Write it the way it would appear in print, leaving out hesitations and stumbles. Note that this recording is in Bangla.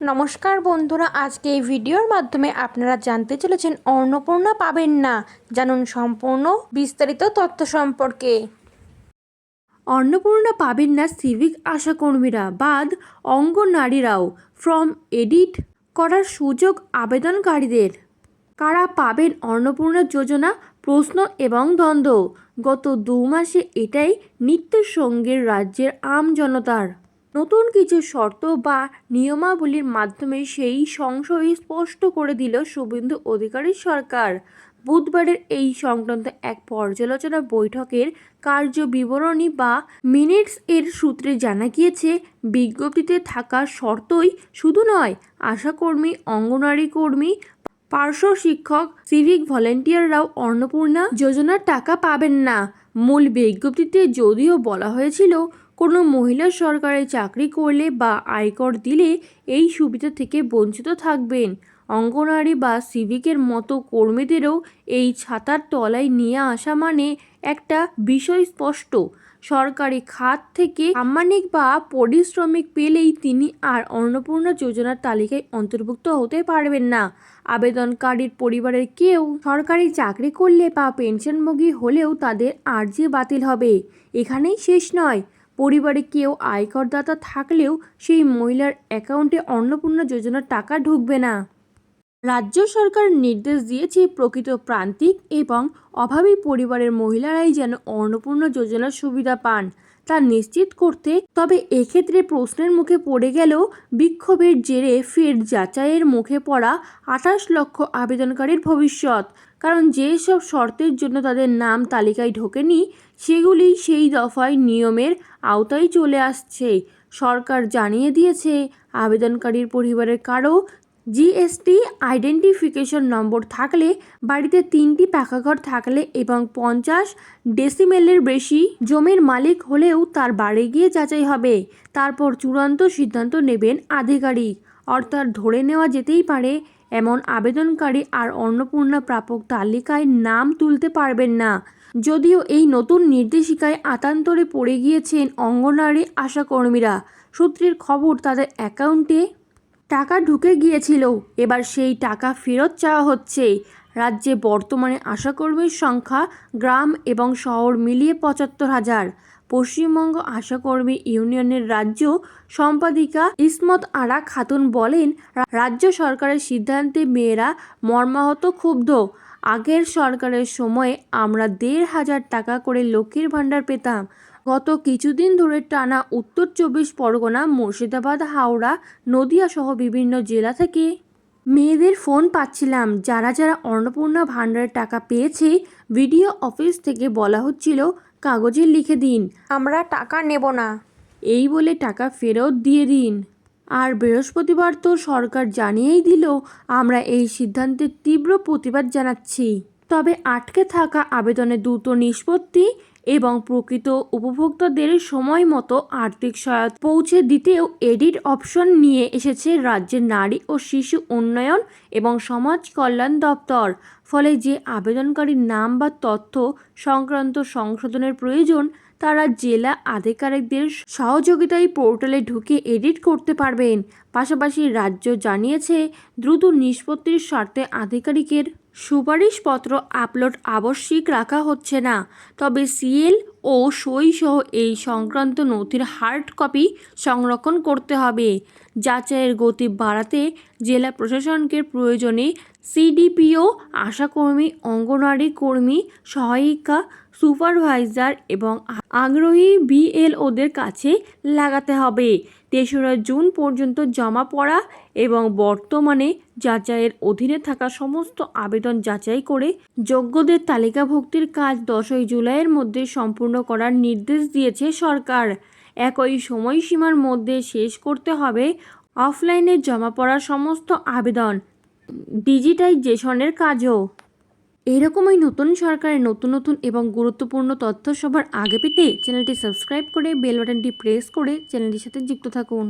নমস্কার বন্ধুরা, আজকে এই ভিডিওর মাধ্যমে আপনারা জানতে চলেছেন অন্নপূর্ণা পাবেন না, জানুন সম্পূর্ণ বিস্তারিত তথ্য সম্পর্কে। অন্নপূর্ণা পাবেন না সিভিক আশাকর্মীরা, বাদ অঙ্গনারীরাও। ফর্ম এডিট করার সুযোগ আবেদনকারীদের। কারা পাবেন অন্নপূর্ণা যোজনা, প্রশ্ন এবং দ্বন্দ্ব। গত 2 মাসে এটাই নিত্যের সঙ্গে রাজ্যের আমজনতার। নতুন কিছু শর্ত বা নিয়মাবলীর মাধ্যমে সেই সংশয় স্পষ্ট করে দিল শুভেন্দু অধিকারীর সরকার। বুধবারের এই সংক্রান্ত এক পর্যালোচনা বৈঠকের কার্যবিবরণী বা মিনিটস এর সূত্রে জানা গিয়েছে, বিজ্ঞপ্তিতে থাকা শর্তই শুধু নয়, আশাকর্মী, অঙ্গনওয়াড়ি কর্মী, পার্শ্ব শিক্ষক, সিভিক ভলেন্টিয়াররাও অন্নপূর্ণা যোজনার টাকা পাবেন না। মূল বিজ্ঞপ্তিতে যদিও বলা হয়েছিল, কোনো মহিলা সরকারি চাকরি করলে বা আয়কর দিলে এই সুবিধা থেকে বঞ্চিত থাকবেন। অঙ্গনওয়াড়ি বা সিভিকের মতো কর্মীদেরও এই ছাতার তলায় নিয়ে আসা মানে একটা বিষয় স্পষ্ট, সরকারি খাত থেকে সাম্মানিক বা পারিশ্রমিক পেলেই তিনি আর অন্নপূর্ণা যোজনার তালিকায় অন্তর্ভুক্ত হতে পারবেন না। আবেদনকারীর পরিবারের কেউ সরকারি চাকরি করলে বা পেনশনভোগী হলেও তাদের আর্জি বাতিল হবে। এখানেই শেষ নয়, পরিবারে কেউ আয়করদাতা থাকলেও সেই মহিলার অ্যাকাউন্টে অন্নপূর্ণা যোজনার টাকা ঢুকবে না। রাজ্য সরকার নির্দেশ দিয়েছে, প্রকৃত প্রান্তিক এবং অভাবী পরিবারের মহিলারাই যেন অন্নপূর্ণা যোজনার সুবিধা পান তা নিশ্চিত করতে। তবে এক্ষেত্রে প্রশ্নের মুখে পড়ে গেল, বিক্ষোভের জেরে ফের যাচাইয়ের মুখে পড়া 28 লক্ষ আবেদনকারীর ভবিষ্যৎ। কারণ যেসব শর্তের জন্য তাদের নাম তালিকায় ঢোকেনি, সেগুলি সেই দফায় নিয়মের আওতায় চলে আসছে। সরকার জানিয়ে দিয়েছে, আবেদনকারীর পরিবারের কারো জিএসটি আইডেন্টিফিকেশন নম্বর থাকলে, বাড়িতে 3টি পাকাঘর থাকলে এবং 50 ডেসিমেলের বেশি জমির মালিক হলেও তার বাড়ি গিয়ে যাচাই হবে। তারপর চূড়ান্ত সিদ্ধান্ত নেবেন আধিকারিক। অর্থাৎ ধরে নেওয়া যেতেই পারে, এমন আবেদনকারী আর অন্নপূর্ণা প্রাপক তালিকায় নাম তুলতে পারবেন না। যদিও এই নতুন নির্দেশিকায় আতান্তরে পড়ে গিয়েছেন অঙ্গনওয়াড়ি আশাকর্মীরা। সূত্রের খবর, তাদের অ্যাকাউন্টে টাকা ঢুকে গিয়েছিল, এবার সেই টাকা ফেরত চাওয়া হচ্ছে। রাজ্যে বর্তমানে আশাকর্মীর সংখ্যা গ্রাম এবং শহর মিলিয়ে 75,000। পশ্চিমবঙ্গ আশাকর্মী ইউনিয়নের রাজ্য সম্পাদিকা ইসমত আরা খাতুন বলেন, রাজ্য সরকারের সিদ্ধান্তে মেয়েরা মর্মাহত, ক্ষুব্ধ। আগের সরকারের সময়ে আমরা 1,500 টাকা করে লক্ষ্মীর ভাণ্ডার পেতাম। গত কিছুদিন ধরে টানা উত্তর 24 পরগনা, মুর্শিদাবাদ, হাওড়া, নদিয়া সহ বিভিন্ন জেলা থেকে মেয়েদের ফোন পাচ্ছিলাম, যারা যারা অন্নপূর্ণা ভাণ্ডারের টাকা পেয়েছে। ভিডিও অফিস থেকে বলা হচ্ছিল, কাগজে লিখে দিন, আমরা টাকা নেব না, এই বলে টাকা ফেরত দিয়ে দিন। আর বৃহস্পতিবার তো সরকার জানিয়েই দিল, আমরা এই সিদ্ধান্তের তীব্র প্রতিবাদ জানাচ্ছি। তবে আটকে থাকা আবেদনের দ্রুত নিষ্পত্তি এবং প্রকৃত উপভোক্তাদের সময় মতো আর্থিক সহায়তা পৌঁছে দিতেও এডিট অপশন নিয়ে এসেছে রাজ্যের নারী ও শিশু উন্নয়ন এবং সমাজ কল্যাণ দপ্তর। ফলে যে আবেদনকারীর নাম বা তথ্য সংক্রান্ত সংশোধনের প্রয়োজন, তারা জেলা আধিকারিকদের সহযোগিতায় পোর্টালে ঢুকে এডিট করতে পারবেন। পাশাপাশি রাজ্য জানিয়েছে, দ্রুত নিষ্পত্তির স্বার্থে আধিকারিকের সুপারিশপত্র আপলোড আবশ্যিক রাখা হচ্ছে না। তবে সিএল ও সই সহ এই সংক্রান্ত নথির হার্ড কপি সংরক্ষণ করতে হবে। যাচাইয়ের গতি বাড়াতে জেলা প্রশাসনকে প্রয়োজনে সিডিপিও, আশাকর্মী, অঙ্গনওয়াড়ি কর্মী, সহায়িকা, সুপারভাইজার এবং আগ্রহী বিএলওদের কাছে লাগাতে হবে। 3রা জুন পর্যন্ত জমা পড়া এবং বর্তমানে যাচাইয়ের অধীনে থাকা সমস্ত আবেদন যাচাই করে যোগ্যদের তালিকাভুক্তির কাজ 10ই জুলাইয়ের মধ্যে সম্পূর্ণ করার নির্দেশ দিয়েছে সরকার। একই সময়সীমার মধ্যে শেষ করতে হবে অফলাইনে জমা পড়া সমস্ত আবেদন, ডিজিটাইজেশনের কাজও। এরকমই নতুন সরকারের নতুন এবং গুরুত্বপূর্ণ তথ্য সবার আগে পেতে চ্যানেলটি সাবস্ক্রাইব করে বেল বাটনটি প্রেস করে চ্যানেলটির সাথে যুক্ত থাকুন।